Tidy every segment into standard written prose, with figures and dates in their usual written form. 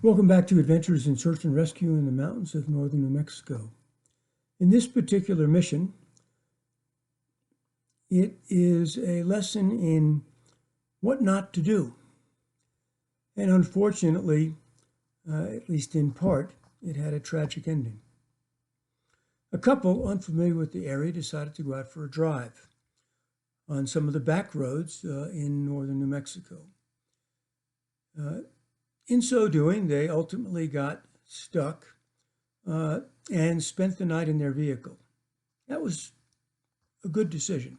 Welcome back to Adventures in Search and Rescue in the mountains of northern New Mexico. In this particular mission, it is a lesson in what not to do. And unfortunately, at least in part, it had a tragic ending. A couple unfamiliar with the area decided to go out for a drive on some of the back roads in northern New Mexico. In so doing, they ultimately got stuck and spent the night in their vehicle. That was a good decision.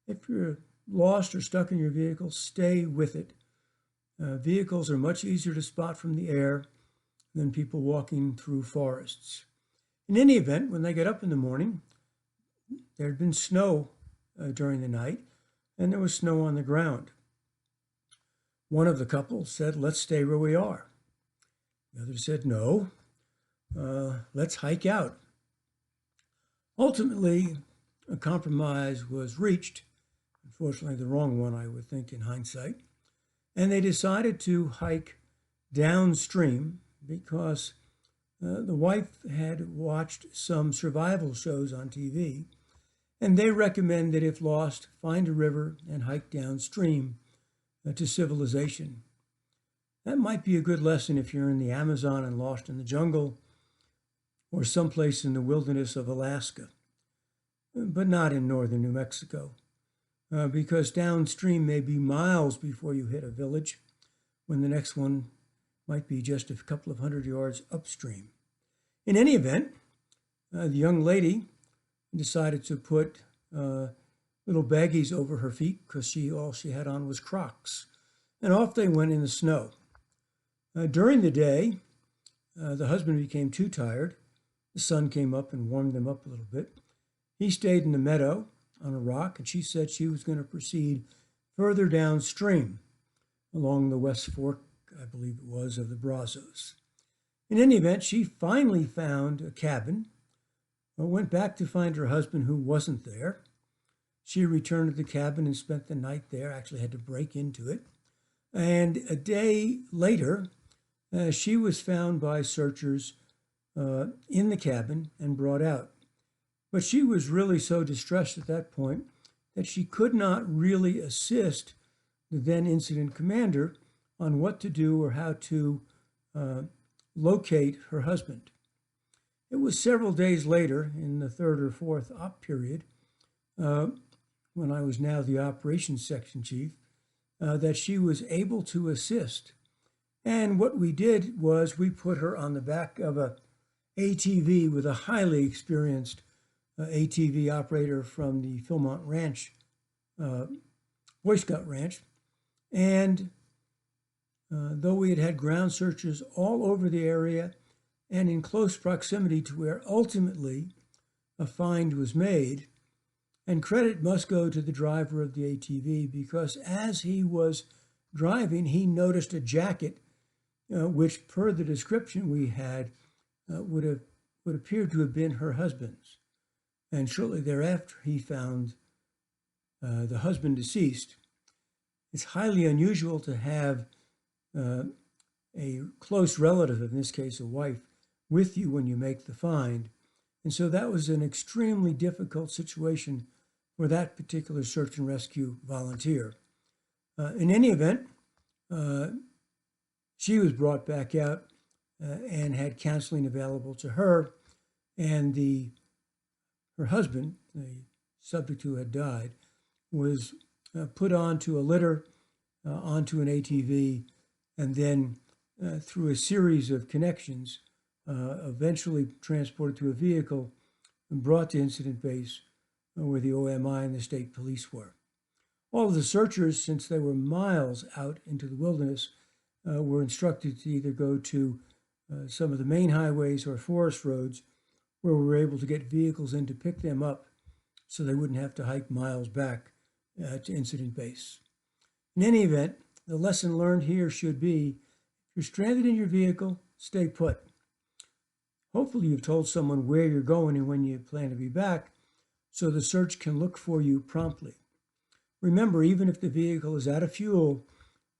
If you're lost or stuck in your vehicle, stay with it. Vehicles are much easier to spot from the air than people walking through forests. In any event, when they got up in the morning, there had been snow during the night, and there was snow on the ground. One of the couple said, "Let's stay where we are." The other said, "No, let's hike out." Ultimately, a compromise was reached, unfortunately the wrong one, I would think, in hindsight, and they decided to hike downstream because the wife had watched some survival shows on TV, and they recommend that if lost, find a river and hike downstream to civilization. That might be a good lesson if you're in the Amazon and lost in the jungle or someplace in the wilderness of Alaska, but not in northern New Mexico, because downstream may be miles before you hit a village, when the next one might be just a couple of hundred yards upstream. In any event, the young lady decided to put little baggies over her feet because all she had on was Crocs. And off they went in the snow. During the day, the husband became too tired. The sun came up and warmed them up a little bit. He stayed in the meadow on a rock, and she said she was going to proceed further downstream along the West Fork, I believe it was, of the Brazos. In any event, she finally found a cabin, went back to find her husband who wasn't there. She returned to the cabin and spent the night there, actually had to break into it. And a day later, she was found by searchers in the cabin and brought out. But she was really so distressed at that point that she could not really assist the then incident commander on what to do or how to locate her husband. It was several days later, in the third or fourth op period, when I was now the operations section chief, that she was able to assist. And what we did was we put her on the back of a ATV with a highly experienced ATV operator from the Philmont Ranch, Boy Scout Ranch. And though we had had ground searches all over the area and in close proximity to where ultimately a find was made, and credit must go to the driver of the ATV, because as he was driving, he noticed a jacket, which, per the description we had, would appear to have been her husband's. And shortly thereafter, he found the husband deceased. It's highly unusual to have a close relative, in this case a wife, with you when you make the find. And so that was an extremely difficult situation for that particular search and rescue volunteer. In any event, she was brought back out and had counseling available to her, and her husband, the subject who had died, was put onto a litter, onto an ATV, and then through a series of connections, eventually transported to a vehicle and brought to incident base where the OMI and the state police were. All of the searchers, since they were miles out into the wilderness, were instructed to either go to some of the main highways or forest roads where we were able to get vehicles in to pick them up so they wouldn't have to hike miles back to incident base. In any event, the lesson learned here should be, if you're stranded in your vehicle, stay put. Hopefully you've told someone where you're going and when you plan to be back, so the search can look for you promptly. Remember, even if the vehicle is out of fuel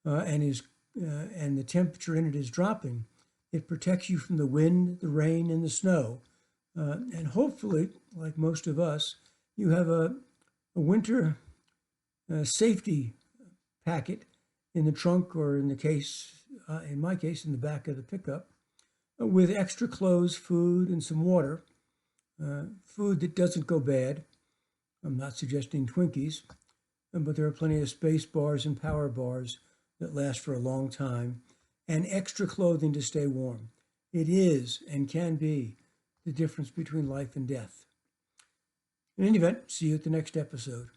and the temperature in it is dropping, It protects you from the wind, the rain, and the snow. And hopefully, like most of us, you have a winter safety packet in the trunk, or in the case, in my case, in the back of the pickup, with extra clothes, food, and some water. Food that doesn't go bad. I'm not suggesting Twinkies, but there are plenty of space bars and power bars that last for a long time, and extra clothing to stay warm. It is and can be the difference between life and death. In any event, see you at the next episode.